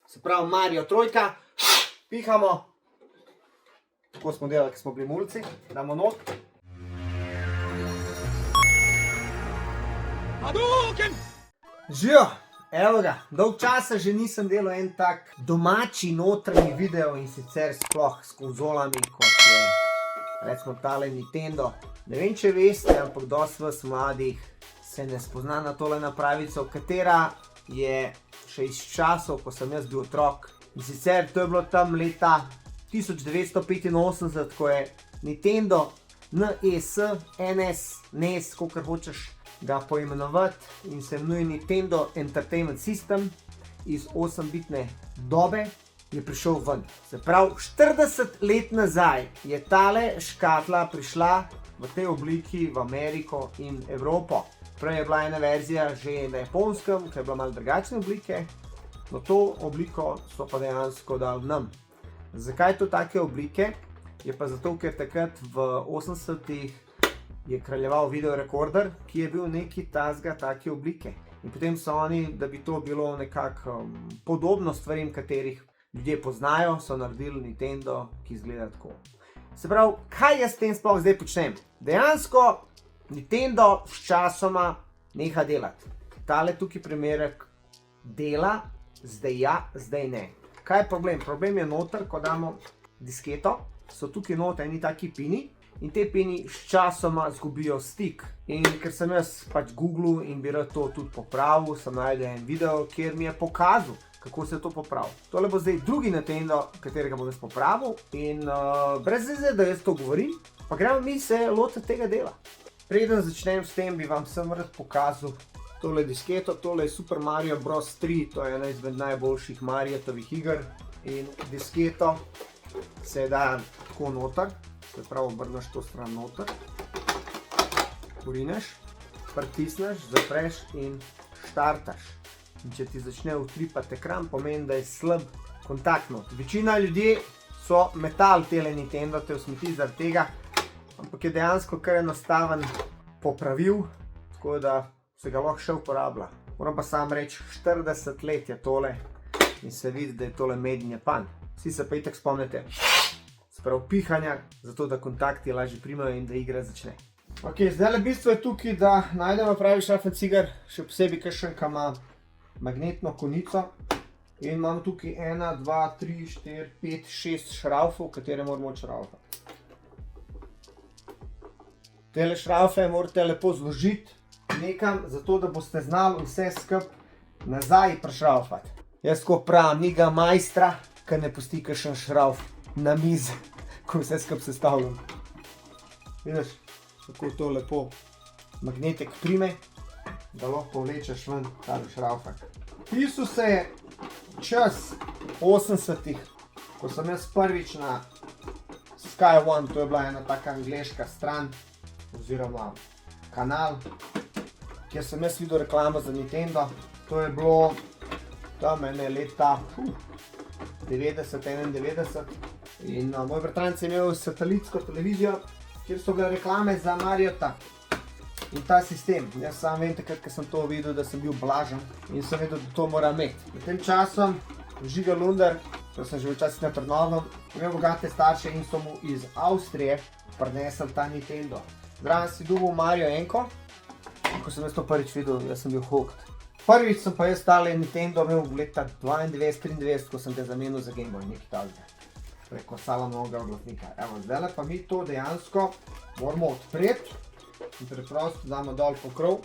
Se pravi Mario trojka, pihamo. Tako smo delali, ko smo bili mulci, damo not. Živijo, evo ga, dolg časa že nisem delal en tak domači notranji video in sicer sploh s konzolami, kot je recimo tale Nintendo. Ne vem, če veste, ampak dosti vas mladih se ne spozna na tole napravico, katera je še iz časov, ko sem jaz bil otrok. In sicer to je bilo tam leta 1985, ko je Nintendo NES, NES, NES, kakor hočeš ga poimenovati, in se imenuje Nintendo Entertainment System iz 8-bitne dobe, je prišel ven. Se pravi, 40 let nazaj je tale škatla prišla v tej obliki v Ameriko in Evropo. Prej je bila ena verzija že na japonskem, ki je bila malo drugačne oblike, no to obliko so pa dejansko dali nam. Zakaj to take oblike? Je pa zato, ker takrat v 80-ih je kraljeval videorekorder, ki je bil neki tazga take oblike. In potem so oni, da bi to bilo nekako podobno stvarim, katerih ljudje poznajo, so naredili Nintendo, ki izgleda tako. Se pravi, kaj jaz s tem sploh zdaj počnem? Dejansko Nintendo s časoma neha delati. Tale tukaj primerek dela, zdaj ja, zdaj ne. Kaj je problem? Problem je noter, ko damo disketo, so tukaj noter eni taki pini in te pini s časoma zgubijo stik. In ker sem jaz pač googlil in bi rad to tudi popravil, sem najdel en video, kjer mi je pokazal, kako se to popravi. Tole bo zdaj drugi Nintendo, katerega bom jaz popravil in brez veze, da jaz to govorim, pa gremo mi se lotiti tega dela. Preden začnem s tem, bi vam sem rad pokazal tole disketo. Tole je Super Mario Bros. 3, to je ena izmed najboljših Mariotovih iger. In disketo se da tako noter, se pravi obrneš to stran noter, porineš, pritisneš, zapreš in štartaš. In če ti začne utripati ekran, pomeni, da je slab kontakt not. Večina ljudi so metali tele Nintendo, te v smeti zaradi tega, ampak je dejansko kar enostaven popravil, tako da se ga lahko še uporablja. Moram pa sam reči, 40 let je tole in se vidi, da je tole made in Japan. Vsi se pa itak spomnite, se pravi pihanja, zato da kontakti lažje primajo in da igra začne. Ok, zdaj le bistvo je tukaj, da najdemo pravi šrafen cigar, še posebej kakšen, ki ima magnetno konico. In imamo tukaj 1, 2, 3, 4, 5, 6 šraufov, katere moramo odšraufati. Tele šraufe morate lepo zložiti nekam, zato da boste znali vse skup nazaj prešraufati. Jaz tako pravim, ni ga majstra, ki ne pusti kakšen šrauf na mizi, ko vse skup sestavljam. Vidiš, kako to lepo magnetek prime, da lahko vlečeš ven tale šraufek. Pisal se je čas 80-ih, ko sem jaz prvič na Sky One, to je bila ena taka angleška stran, oziroma kanal, kjer sem jaz videl reklamo za Nintendo. To je bilo tam ene leta 90-91 in moj bratranec je imel satelitsko televizijo, kjer so bile reklame za Mariota in ta sistem. Jaz sam vem takrat, ko sem to videl, da sem bil blažen in sem vedel, da to mora imeti. V tem časom Žiga Lunder, to sem že včasih na Trnovem, imel bogate starše in so mu iz Avstrije prinesli ta Nintendo. Zraven si dobil Mario enko, ko sem jaz to prvič videl, jaz sem bil hooked. Prvič sem pa jaz tale Nintendo imel leta 92-93, ko sem ga zamenil za Game Boy, nekaj takega. Preko Salonovega oglasnika. Evo, zdaj pa mi to dejansko moramo odpreti in preprosto damo dol pokrov.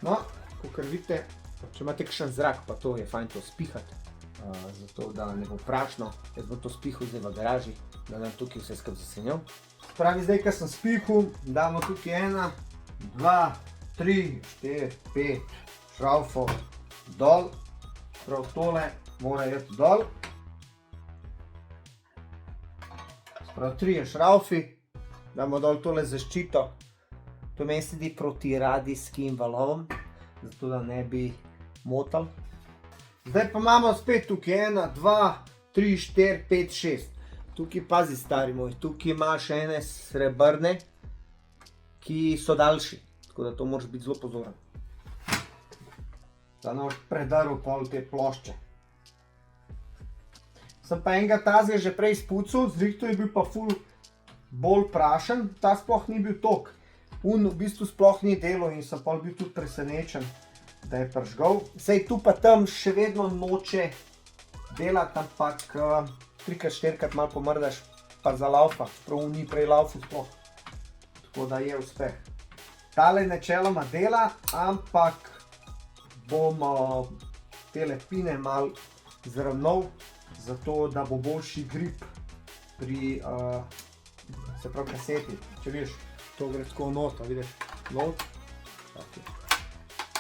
No, kakor vidite, če imate kakšen zrak, pa to je fajn to spihati, zato da ne bo prašno. Jaz bom to spihal zdaj v garaži, da nam tukaj vse skup zasenjal. Pravi, zdaj, ko sem spihal, damo tukaj 1, 2, 3, 4, 5 šraufov dol. Prav tole mora iti dol. Prav 3 šraufi, damo dol tole zaščito. To meni sledi proti radijskim valovom, zato da ne bi motal. Zdaj pa imamo spet tukaj 1, 2, 3, 4, 5, 6. Tukaj pazi, stari moj, tukaj imaš ene srebrne, ki so daljši, tako da to moraš biti zelo pozoren. Da ne boš predaril pol te plošče. sem pa enega tazga že prej spucal, zrihto je bil pa ful bolj prašen, ta sploh ni bil tok. V bistvu sploh ni delal in sem pa bil tudi presenečen, da je pržgal. Sej tu pa tam še vedno noče delati, ampak 3x4 malo pomrdaš, pa za laufa, prav ni prej laufu sploh. Tako da je uspeh. Tale načeloma dela, ampak bom tele pine malo zravnal, zato da bo boljši grip pri se pravi kaseti. Če vidiš, to gre tako not, vidiš, not,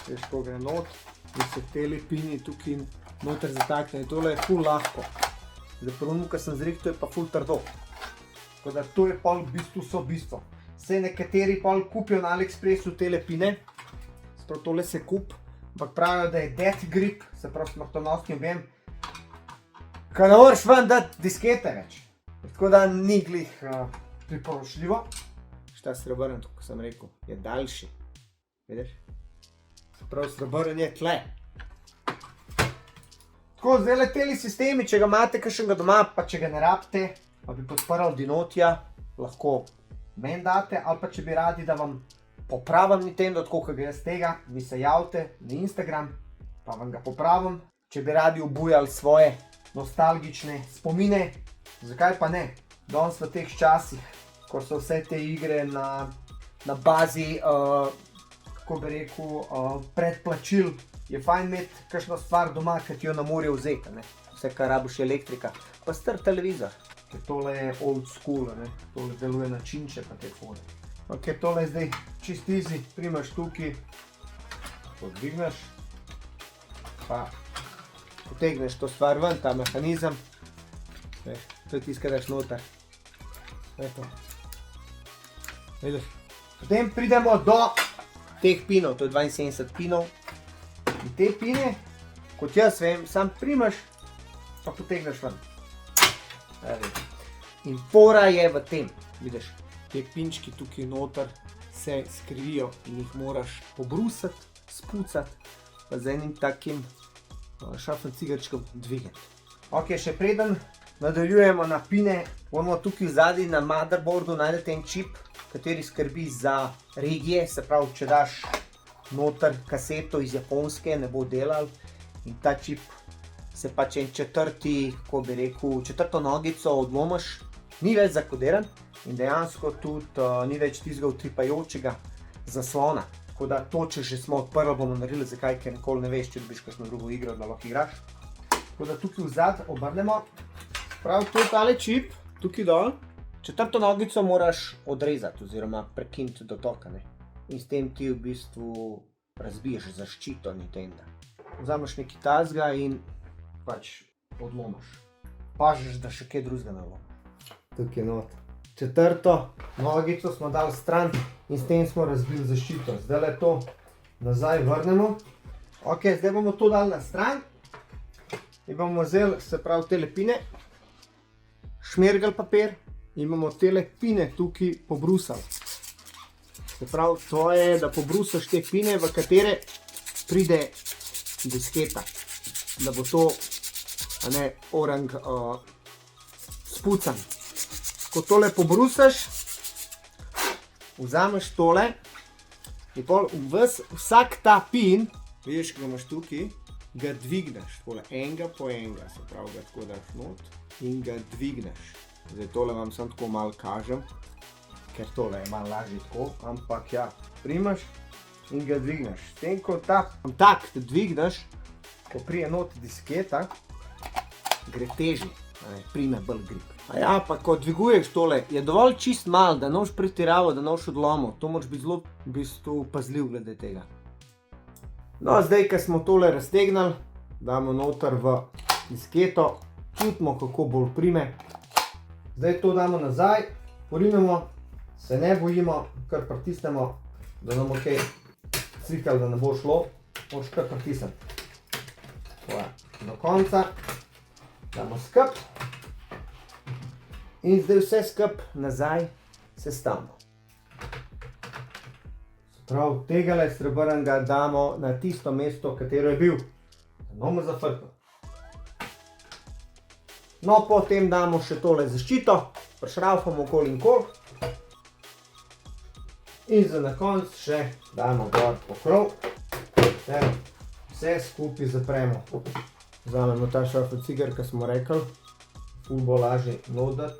vidiš, ko gre not in se tele pini tukaj noter zatakne. Tole je ful lahko. Zdaj prvno, ko sem zrihtal, je pa ful trdo. Tako da to je pol v bistvu so bistvo. Se nekateri pol kupijo na AliExpressu tele pine, sprav tole se kup, ampak pravijo, da je death grip, se pravi smrtonosni objem, ko ne moreš ven dati diskete več. Tako da ni glih priporočljivo. Šta srebrn, tako sem rekel, je daljši. Vidiš? Se pravi, srebrn je tle. Tako, zdaj leteli sistemi, če ga imate kakšnega doma, pa če ga ne rabite, pa bi podprl Dinotija, lahko meni date, ali pa če bi radi, da vam popravim Nintendo, tako kot ga jaz tega, vi se javite na Instagram, pa vam ga popravim. Če bi radi obujali svoje nostalgične spomine, zakaj pa ne? Danes v teh časih, ko so vse te igre na bazi, kako bi rekel, predplačil, je fajn imeti kakšno stvar doma, ki ti jo ne morejo vzeti, ne? Vse, kar rabiš, je elektrika, pa star televizor. Ker tole je old school, ne? Tole deluje na činče pa te fore. Ok, tole je zdaj čist easy, primaš tukaj, podvigneš, pa potegneš to stvar ven, ta mehanizem, to je tisto, kar daš noter. Eto. Vidiš? Potem pridemo do teh pinov, to je 72 pinov. In te pine, kot jaz vem, sam primaš, pa potegneš ven. In fora je v tem, vidiš, te pinčki tukaj noter se skrivijo in jih moraš pobrusati, spucati, pa z enim takim šafn cigarčkom dvigati. Ok, še preden nadaljujemo na pine, moramo tukaj zadaj na motherboardu najdete en čip, kateri skrbi za regije, se pravi, če daš noter kaseto iz Japonske, ne bo delal in ta čip se pač en četrti, kako bi rekel, četrto nogico odlomiš, ni več zakodiran in dejansko tudi ni več tistega utripajočega zaslona. Tako da to, če že smo odprli, bomo naredili, zakaj, ker nikoli ne veš, če dobiš kakšno drugo igro, da lahko igraš. Tako da tukaj vzad obrnemo, prav to je tale čip, tukaj dol, četrto nogico moraš odrezati oziroma prekiniti dotoka, ne. In s tem ti v bistvu razbiješ zaščito Nintendo. Vzameš nekaj tazga in pač odlomiš. Pažeš, da še kaj drugega ne lomi. Tukaj not. Četrto nogico smo dali stran in s tem smo razbili zaščito. Zdaj to nazaj vrnemo. Ok, zdaj bomo to dali na stran in bomo vzeli, se pravi, tele pine, šmergal papir in bomo tele pine tukaj pobrusali. Se pravi, to je, da pobrusaš te pine, v katere pride disketa, da bo to orang spucan. Ko tole pobrusaš, vzameš tole in pol vsak ta pin, vidiš, ki ga imaš tukaj, ga dvigneš, tole enega po enega, se pravi, ga tako daš not in ga dvigneš. Zdaj tole vam samo tako malo kažem, ker tole je malo lažje tako, ampak ja, primaš in ga dvigneš. S tem, ko tak dvigneš, ko prije not disketa, gre težje, prime bolj grip. A ja, pa ko dviguješ tole, je dovolj čist malo, da ne boš pretiraval, da ne boš odlomil. To moraš biti zelo v bistvu pazljiv glede tega. No, zdaj, ko smo tole raztegnili, damo noter v disketo, čutimo, kako bolj prime. Zdaj to damo nazaj, porinemo, se ne bojimo, kar pritisnemo, da nam ok cvikali, da ne bo šlo, moraš kar pritisniti. Do konca damo skup in zdaj vse skup nazaj sestavimo. Prav tegale srebrnega damo na tisto mesto, katero je bil. Da bomo zafrkali. No, potem damo še tole zaščito, prišraufamo okoli in kol. In za na konc še damo gor pokrov, ter vse skupaj zapremo. Vzamemo ta šrafov ciger, ki smo rekli, ful bo lažje nodati.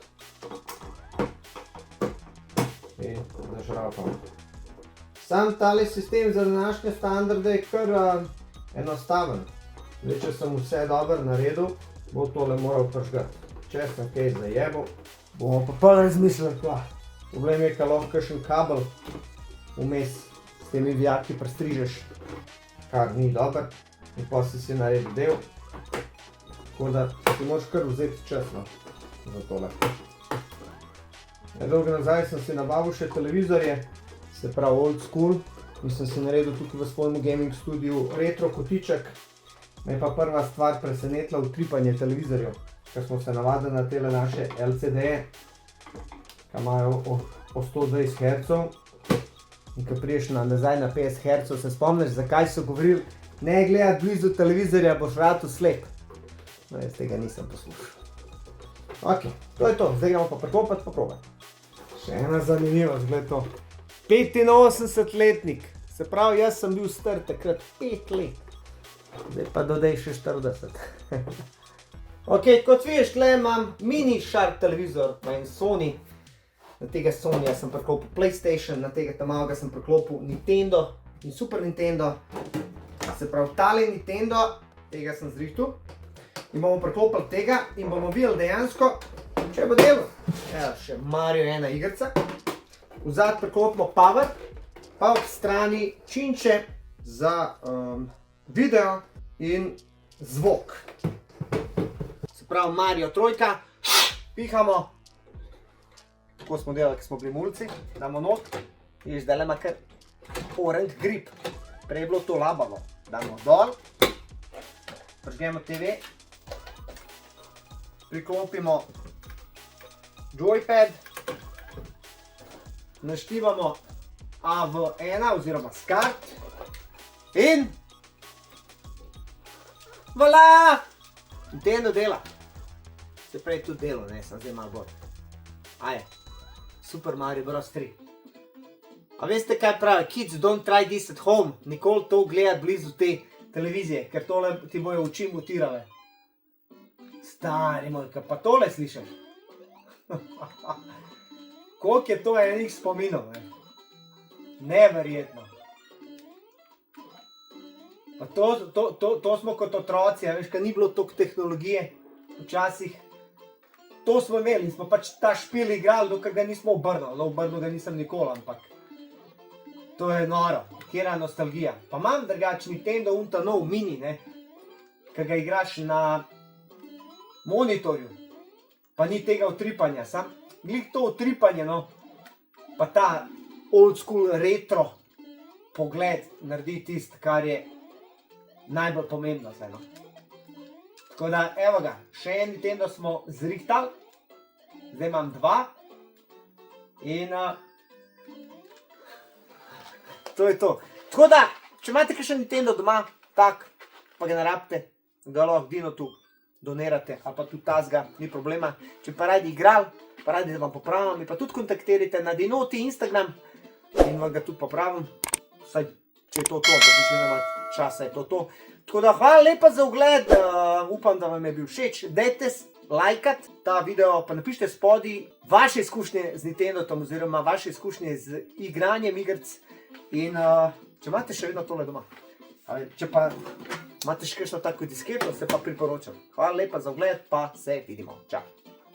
In zašraufamo. Sam tale sistem za današnje standarde je kar enostaven. Zdaj, če sem vse dobro naredil, bo tole moral pržgati. Če sem kaj zajebal, bomo pa prvo razmislili, kva. Problem je, ka lahko kakšen kabel vmes s temi vijaki prestrižeš, kar ni dober, in potem si naredil del. Tako da si moraš kar vzeti čas za tole. Nedolgo nazaj sem si nabavil še televizorje, se pravi old school, in sem si naredil tukaj v svojem gaming studiu retro kotiček. Me je pa prva stvar presenetila utripanje televizorjev, ker smo se navadili na tele naše LCD-je, ki imajo po 120 Hz. In ko priješ nazaj na 50 Hz, se spomniš, zakaj so govorili, ne gledati blizu televizorja, boš ratu slep. No, jaz tega nisem poslušal. Ok, to je to, zdaj gremo pa preklopati pa probati. Še ena zanimivost, gled to. 85-letnik, se pravi, jaz sem bil star takrat 5 let. Zdaj pa dodaj še 40. Ok, kot vidiš, tle imam mini Sharp televizor, ima en Sony. Na tega Sonyja sem priklopil PlayStation, na tega malega sem priklopil Nintendo in Super Nintendo. Se pravi, tale Nintendo, tega sem zrihtul. In bomo priklopili tega in bomo videli dejansko, če bo delal. Evo, še Mario ena igrica. Vzad priklopimo power, pa ob strani činče za video in zvok. Se pravi, Mario trojka, pihamo. Tako smo delali, ko smo bili mulci, damo not. In zdaj ima kar orange grip. Prej je bilo to labavo. Damo dol, prižgemo TV, priklopimo joypad, naštivamo AV1 oziroma SCART in voilà! Nintendo dela. Se prej tudi delo, ne, sem zdaj malo bolj. Aje, Super Mario Bros. 3. A veste kaj pravi? Kids don't try this at home. Nikoli to gledati blizu te televizije, ker tole ti bojo oči mutirale. Stari moj, kaj pa tole slišaš? Koliko je to enih spominov, ne? Neverjetno. Pa to smo kot otroci, a veš, kaj ni bilo toliko tehnologije včasih. To smo imeli in smo pač ta špil igrali, dokaj ga nismo obrnili. No, obrnil ga nisem nikoli, ampak to je noro, kjera nostalgija. Pa imam drugače Nintendo unta nov mini, ne, ki ga igraš na monitorju, pa ni tega utripanja, sam glih to utripanje, no, pa ta old school retro pogled naredi tist, kar je najbolj pomembno zdaj, no. Tako da, evo ga, še en Nintendo smo zrihtali, zdaj imam 2 in to je to. Tako da, če imate kakšen Nintendo doma, tak, pa ga ne rabite, ga lahko Dinotu donirate, ali pa tudi tazga, ni problema. Če pa radi igrali, pa radi da vam popravim, mi pa tudi kontaktirajte na Dinoti Instagram in vam ga tudi popravim. Vsaj, če je to, pa če nema časa, je to. Tako da, hvala lepa za ogled, upam, da vam je bil všeč. Dajte lajkat ta video, pa napišite spodaj vaše izkušnje z Nintendotom oziroma vaše izkušnje z igranjem igric. In če imate še vedno tole doma, če pa imate še kakšno tako disketo, se pa priporočam. Hvala lepa za ogled, pa se vidimo. Čau!